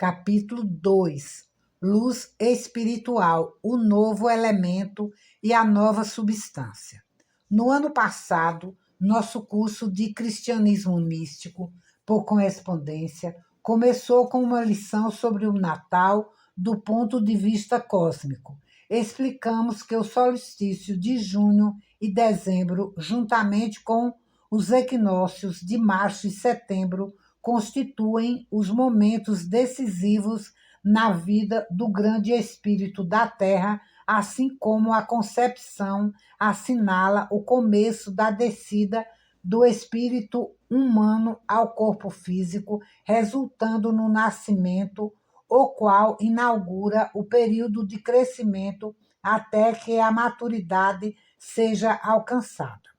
Capítulo 2: Luz espiritual, o novo elemento e a nova substância. No ano passado, nosso curso de Cristianismo Místico, por correspondência, começou com uma lição sobre o Natal do ponto de vista cósmico. Explicamos que o solstício de junho e dezembro, juntamente com os equinócios de março e setembro, constituem os momentos decisivos na vida do grande espírito da Terra, assim como a concepção assinala o começo da descida do espírito humano ao corpo físico, resultando no nascimento, o qual inaugura o período de crescimento até que a maturidade seja alcançada.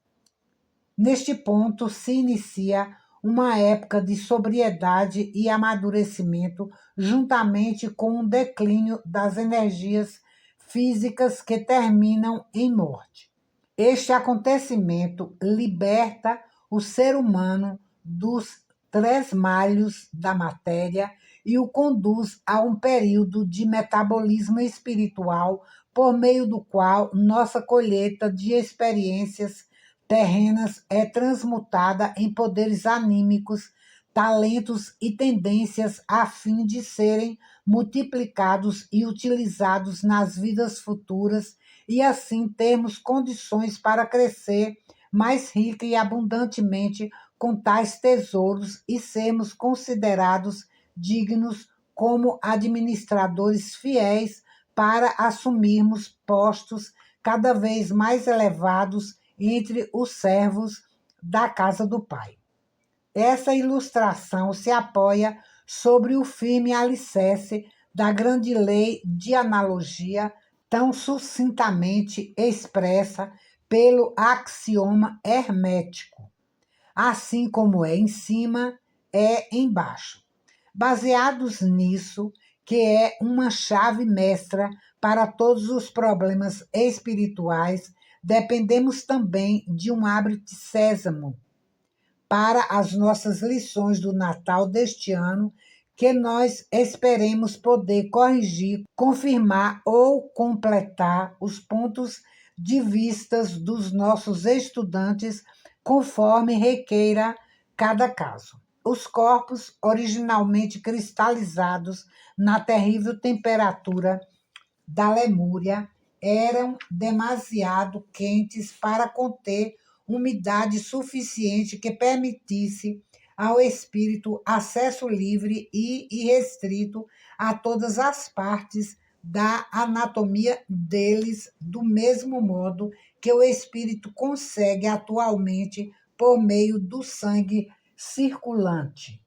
Neste ponto se inicia uma época de sobriedade e amadurecimento, juntamente com um declínio das energias físicas que terminam em morte. Este acontecimento liberta o ser humano dos tresmalhos da matéria e o conduz a um período de metabolismo espiritual, por meio do qual nossa colheita de experiências terrenas é transmutada em poderes anímicos, talentos e tendências a fim de serem multiplicados e utilizados nas vidas futuras e assim termos condições para crescer mais rica e abundantemente com tais tesouros e sermos considerados dignos como administradores fiéis para assumirmos postos cada vez mais elevados entre os servos da casa do Pai. Essa ilustração se apoia sobre o firme alicerce da grande lei de analogia, tão sucintamente expressa pelo axioma hermético. Assim como é em cima, é embaixo. Baseados nisso, que é uma chave mestra para todos os problemas espirituais, dependemos também de um abre-te sésamo para as nossas lições do Natal deste ano, que nós esperemos poder corrigir, confirmar ou completar os pontos de vistas dos nossos estudantes, conforme requeira cada caso. Os corpos, originalmente cristalizados na terrível temperatura da Lemúria, eram demasiado quentes para conter umidade suficiente que permitisse ao espírito acesso livre e irrestrito a todas as partes da anatomia deles, do mesmo modo que o espírito consegue atualmente por meio do sangue circulante.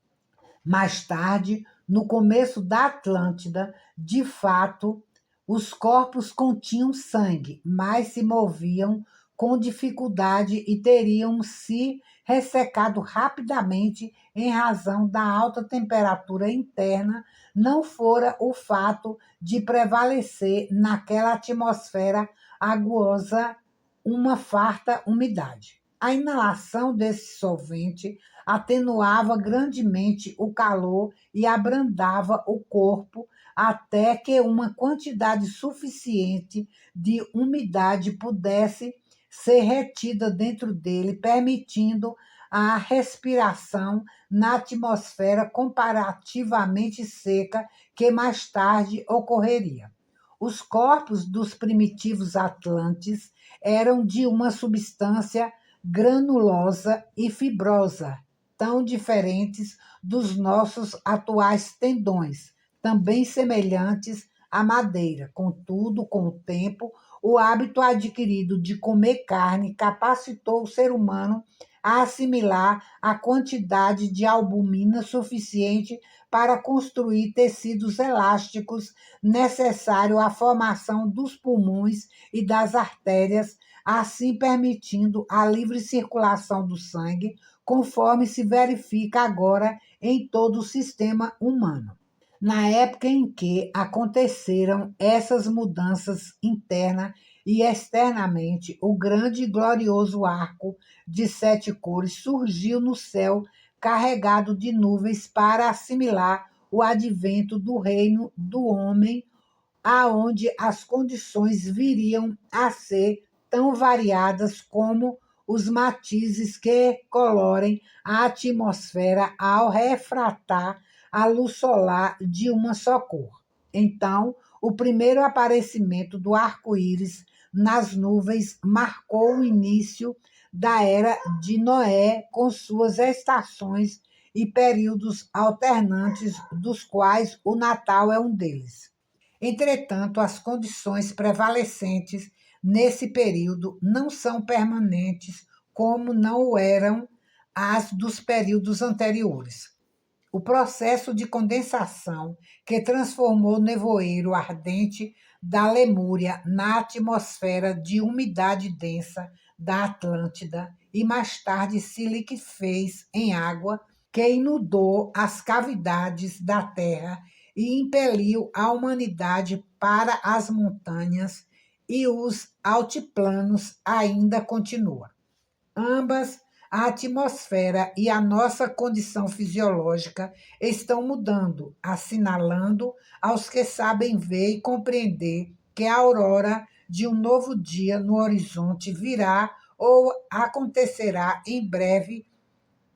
Mais tarde, no começo da Atlântida, de fato, os corpos continham sangue, mas se moviam com dificuldade e teriam se ressecado rapidamente em razão da alta temperatura interna, não fora o fato de prevalecer naquela atmosfera aguosa uma farta umidade. A inalação desse solvente atenuava grandemente o calor e abrandava o corpo até que uma quantidade suficiente de umidade pudesse ser retida dentro dele, permitindo a respiração na atmosfera comparativamente seca que mais tarde ocorreria. Os corpos dos primitivos atlantes eram de uma substância granulosa e fibrosa, tão diferentes dos nossos atuais tendões, também semelhantes à madeira. Contudo, com o tempo, o hábito adquirido de comer carne capacitou o ser humano a assimilar a quantidade de albumina suficiente para construir tecidos elásticos necessário à formação dos pulmões e das artérias, assim permitindo a livre circulação do sangue, conforme se verifica agora em todo o sistema humano. Na época em que aconteceram essas mudanças interna e externamente, o grande e glorioso arco de 7 cores surgiu no céu carregado de nuvens para assimilar o advento do reino do homem, aonde as condições viriam a ser tão variadas como os matizes que colorem a atmosfera ao refratar a luz solar de uma só cor. Então, o primeiro aparecimento do arco-íris nas nuvens marcou o início da era de Noé, com suas estações e períodos alternantes, dos quais o Natal é um deles. Entretanto, as condições prevalecentes nesse período não são permanentes, como não o eram as dos períodos anteriores. O processo de condensação que transformou o nevoeiro ardente da Lemúria na atmosfera de umidade densa da Atlântida e mais tarde se liquefez em água que inundou as cavidades da terra e impeliu a humanidade para as montanhas e os altiplanos ainda continua. Ambas, a atmosfera e a nossa condição fisiológica, estão mudando, assinalando aos que sabem ver e compreender que a aurora de um novo dia no horizonte virá ou acontecerá em breve,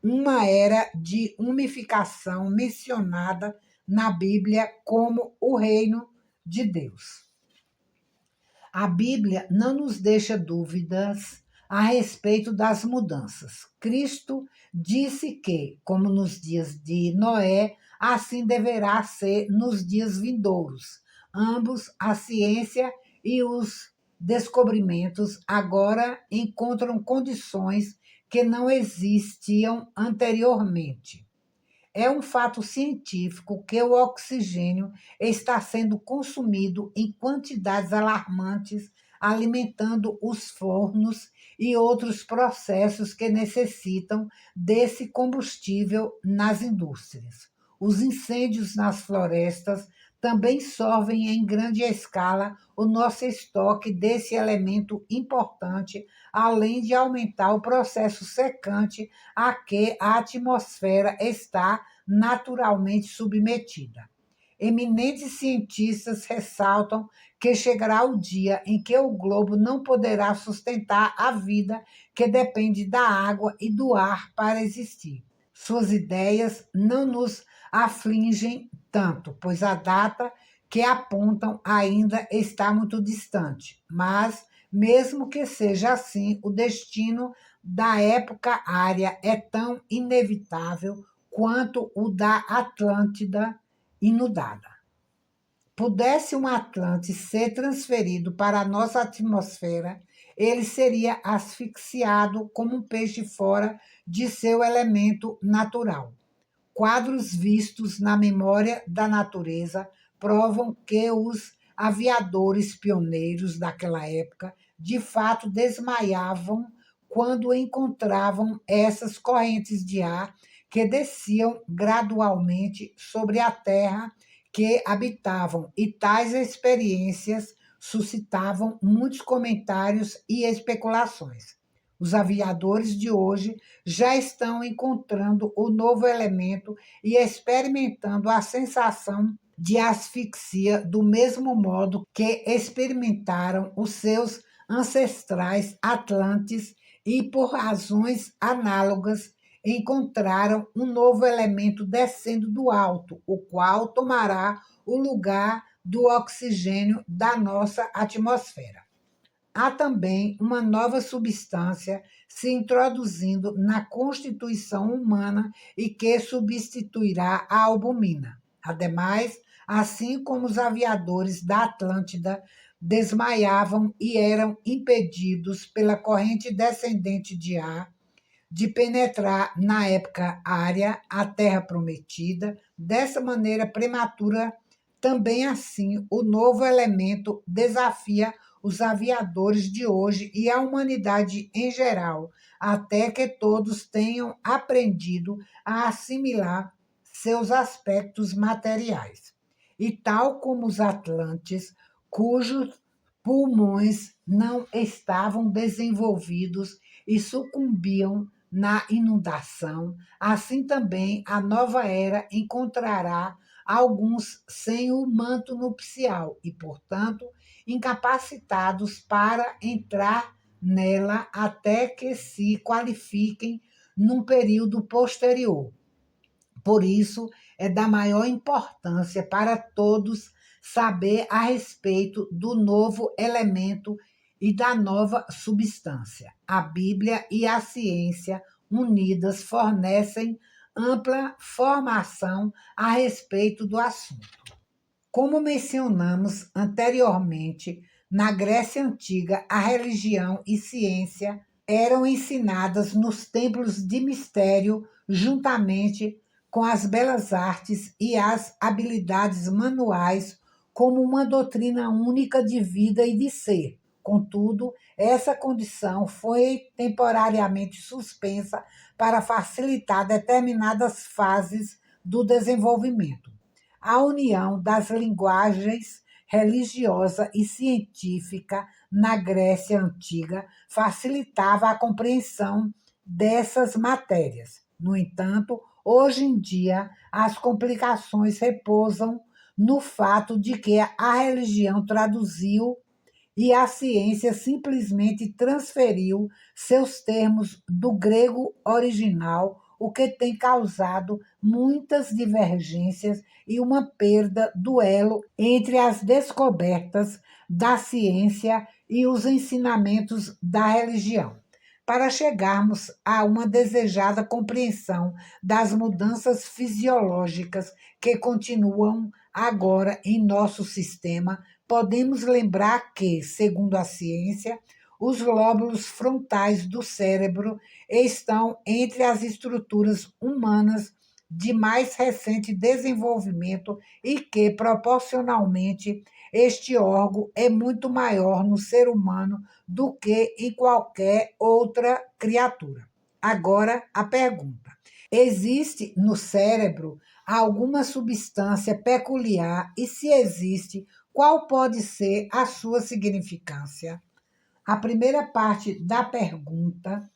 uma era de unificação mencionada na Bíblia como o reino de Deus. A Bíblia não nos deixa dúvidas a respeito das mudanças. Cristo disse que, como nos dias de Noé, assim deverá ser nos dias vindouros. Ambos, a ciência e os descobrimentos, agora encontram condições que não existiam anteriormente. É um fato científico que o oxigênio está sendo consumido em quantidades alarmantes, alimentando os fornos e outros processos que necessitam desse combustível nas indústrias. Os incêndios nas florestas também sorvem em grande escala o nosso estoque desse elemento importante, além de aumentar o processo secante a que a atmosfera está naturalmente submetida. Eminentes cientistas ressaltam que chegará o dia em que o globo não poderá sustentar a vida que depende da água e do ar para existir. Suas ideias não nos afligem tanto, pois a data que apontam ainda está muito distante. Mas, mesmo que seja assim, o destino da época área é tão inevitável quanto o da Atlântida inundada. Pudesse um Atlante ser transferido para a nossa atmosfera, ele seria asfixiado como um peixe fora de seu elemento natural. Quadros vistos na memória da natureza provam que os aviadores pioneiros daquela época de fato desmaiavam quando encontravam essas correntes de ar que desciam gradualmente sobre a terra que habitavam, e tais experiências suscitavam muitos comentários e especulações. Os aviadores de hoje já estão encontrando o novo elemento e experimentando a sensação de asfixia do mesmo modo que experimentaram os seus ancestrais atlantes e, por razões análogas, encontraram um novo elemento descendo do alto, o qual tomará o lugar do oxigênio da nossa atmosfera. Há também uma nova substância se introduzindo na constituição humana e que substituirá a albumina. Ademais, assim como os aviadores da Atlântida desmaiavam e eram impedidos pela corrente descendente de ar de penetrar na época área a terra prometida, dessa maneira prematura, também assim o novo elemento desafia os aviadores de hoje e a humanidade em geral, até que todos tenham aprendido a assimilar seus aspectos materiais. E tal como os atlantes, cujos pulmões não estavam desenvolvidos e sucumbiam na inundação, assim também a nova era encontrará alguns sem o manto nupcial e, portanto, incapacitados para entrar nela até que se qualifiquem num período posterior. Por isso, é da maior importância para todos saber a respeito do novo elemento e da nova substância. A Bíblia e a ciência unidas fornecem ampla formação a respeito do assunto. Como mencionamos anteriormente, na Grécia Antiga, a religião e ciência eram ensinadas nos templos de mistério, juntamente com as belas artes e as habilidades manuais, como uma doutrina única de vida e de ser. Contudo, essa condição foi temporariamente suspensa para facilitar determinadas fases do desenvolvimento. A união das linguagens religiosa e científica na Grécia Antiga facilitava a compreensão dessas matérias. No entanto, hoje em dia, as complicações repousam no fato de que a religião traduziu e a ciência simplesmente transferiu seus termos do grego original, o que tem causado muitas divergências e uma perda do elo entre as descobertas da ciência e os ensinamentos da religião. Para chegarmos a uma desejada compreensão das mudanças fisiológicas que continuam agora em nosso sistema, podemos lembrar que, segundo a ciência, os lóbulos frontais do cérebro estão entre as estruturas humanas de mais recente desenvolvimento e que, proporcionalmente, este órgão é muito maior no ser humano do que em qualquer outra criatura. Agora, a pergunta: existe no cérebro alguma substância peculiar e, se existe, qual pode ser a sua significância? A primeira parte da pergunta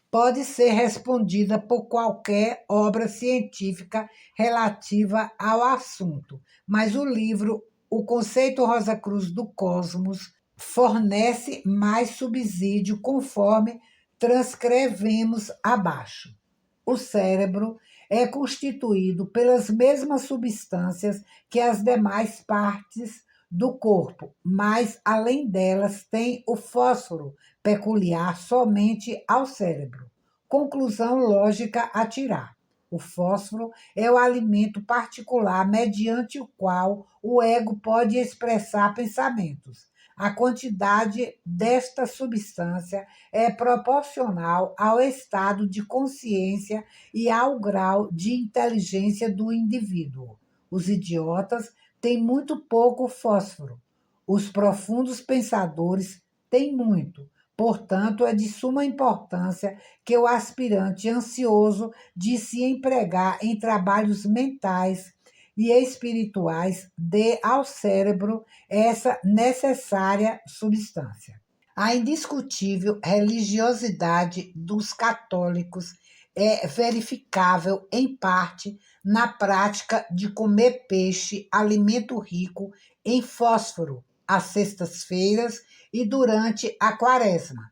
pode ser respondida por qualquer obra científica relativa ao assunto, mas o livro O Conceito Rosa Cruz do Cosmos fornece mais subsídio conforme transcrevemos abaixo. O cérebro é constituído pelas mesmas substâncias que as demais partes do corpo, mas além delas tem o fósforo, peculiar somente ao cérebro. Conclusão lógica a tirar. O fósforo é o alimento particular mediante o qual o ego pode expressar pensamentos. A quantidade desta substância é proporcional ao estado de consciência e ao grau de inteligência do indivíduo. Os idiotas têm muito pouco fósforo. Os profundos pensadores têm muito. Portanto, é de suma importância que o aspirante ansioso de se empregar em trabalhos mentais e espirituais dê ao cérebro essa necessária substância. A indiscutível religiosidade dos católicos é verificável, em parte, na prática de comer peixe, alimento rico em fósforo, às sextas-feiras e durante a quaresma.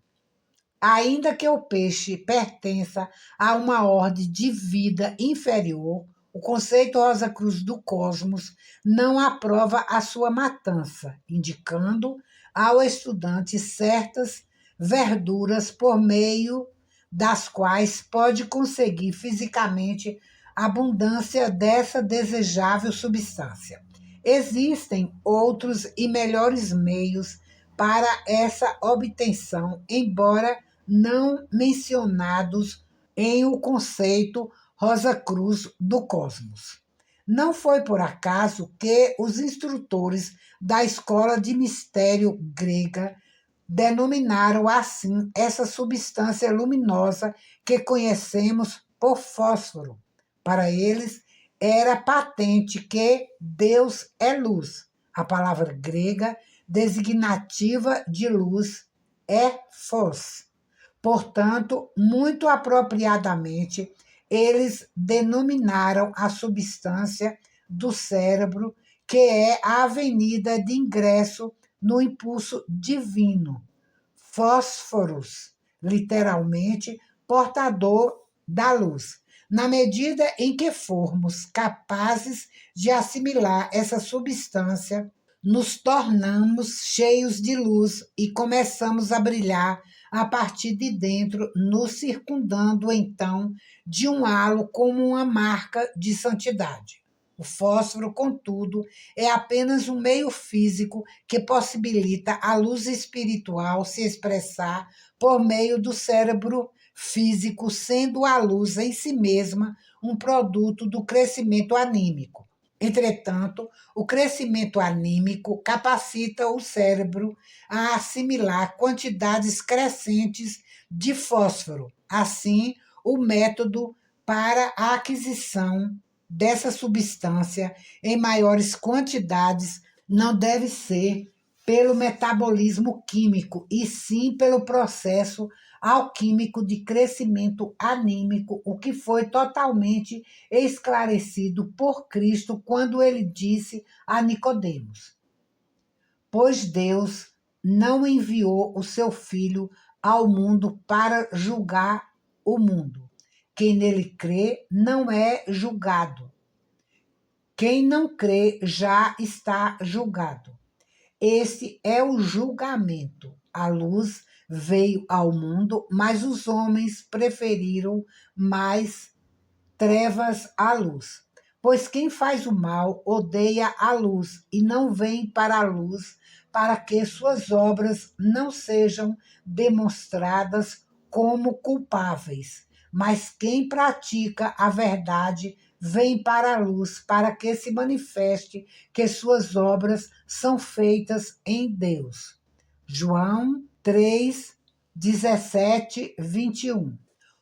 Ainda que o peixe pertença a uma ordem de vida inferior, o conceito Rosa Cruz do Cosmos não aprova a sua matança, indicando ao estudante certas verduras por meio das quais pode conseguir fisicamente abundância dessa desejável substância. Existem outros e melhores meios para essa obtenção, embora não mencionados em o conceito Rosa Cruz do Cosmos. Não foi por acaso que os instrutores da escola de mistério grega denominaram assim essa substância luminosa que conhecemos por fósforo. Para eles, era patente que Deus é luz. A palavra grega designativa de luz é fós. Portanto, muito apropriadamente, eles denominaram a substância do cérebro, que é a avenida de ingresso no impulso divino. Fósforos, literalmente, portador da luz. Na medida em que formos capazes de assimilar essa substância, nos tornamos cheios de luz e começamos a brilhar a partir de dentro, nos circundando então de um halo como uma marca de santidade. O fósforo, contudo, é apenas um meio físico que possibilita a luz espiritual se expressar por meio do cérebro físico, sendo a luz em si mesma um produto do crescimento anímico. Entretanto, o crescimento anímico capacita o cérebro a assimilar quantidades crescentes de fósforo. Assim, o método para a aquisição dessa substância em maiores quantidades não deve ser pelo metabolismo químico, e sim pelo processo alquímico de crescimento anímico, o que foi totalmente esclarecido por Cristo quando ele disse a Nicodemos: pois Deus não enviou o seu Filho ao mundo para julgar o mundo. Quem nele crê não é julgado. Quem não crê já está julgado. Esse é o julgamento. A luz veio ao mundo, mas os homens preferiram mais trevas à luz. Pois quem faz o mal odeia a luz e não vem para a luz, para que suas obras não sejam demonstradas como culpáveis. Mas quem pratica a verdade vem para a luz, para que se manifeste que suas obras são feitas em Deus. João 3, 17, 21.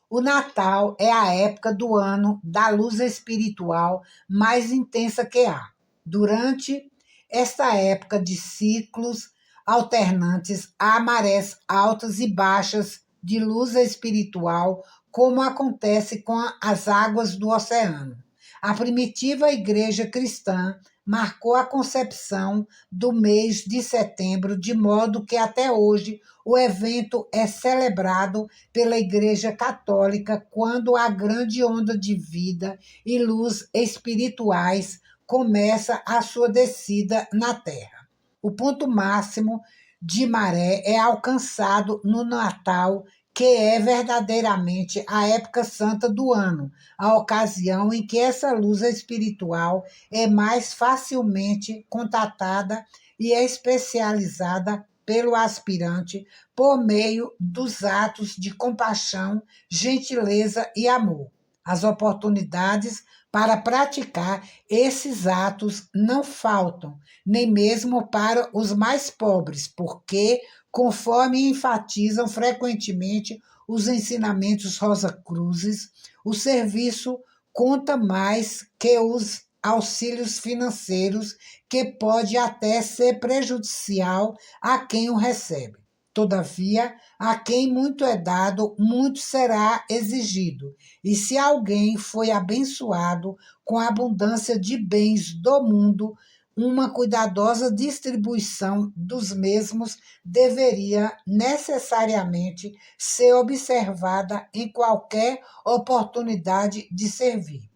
O Natal é a época do ano da luz espiritual mais intensa que há. Durante esta época de ciclos alternantes, há marés altas e baixas de luz espiritual, como acontece com as águas do oceano. A primitiva igreja cristã marcou a concepção do mês de setembro, de modo que até hoje o evento é celebrado pela Igreja Católica quando a grande onda de vida e luz espirituais começa a sua descida na Terra. O ponto máximo de maré é alcançado no Natal, que é verdadeiramente a época santa do ano, a ocasião em que essa luz espiritual é mais facilmente contatada e especializada pelo aspirante por meio dos atos de compaixão, gentileza e amor. As oportunidades para praticar esses atos não faltam, nem mesmo para os mais pobres, porque, conforme enfatizam frequentemente os ensinamentos Rosa-Cruzes, o serviço conta mais que os auxílios financeiros, que pode até ser prejudicial a quem o recebe. Todavia, a quem muito é dado, muito será exigido. E se alguém foi abençoado com a abundância de bens do mundo, uma cuidadosa distribuição dos mesmos deveria necessariamente ser observada em qualquer oportunidade de servir.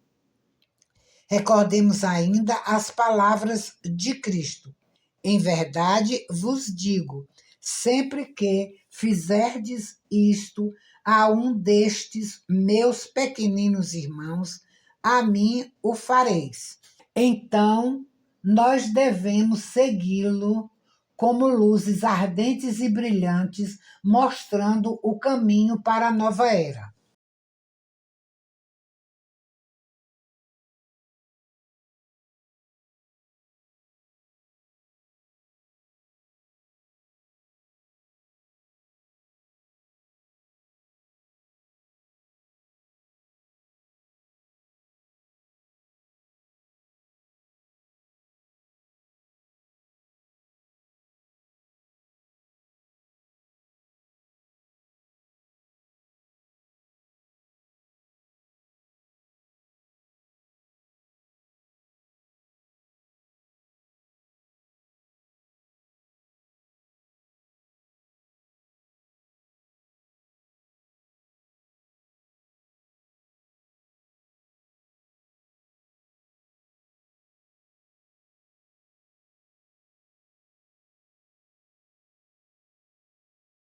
Recordemos ainda as palavras de Cristo. Em verdade vos digo, sempre que fizerdes isto a um destes meus pequeninos irmãos, a mim o fareis. Então, nós devemos segui-lo como luzes ardentes e brilhantes, mostrando o caminho para a nova era.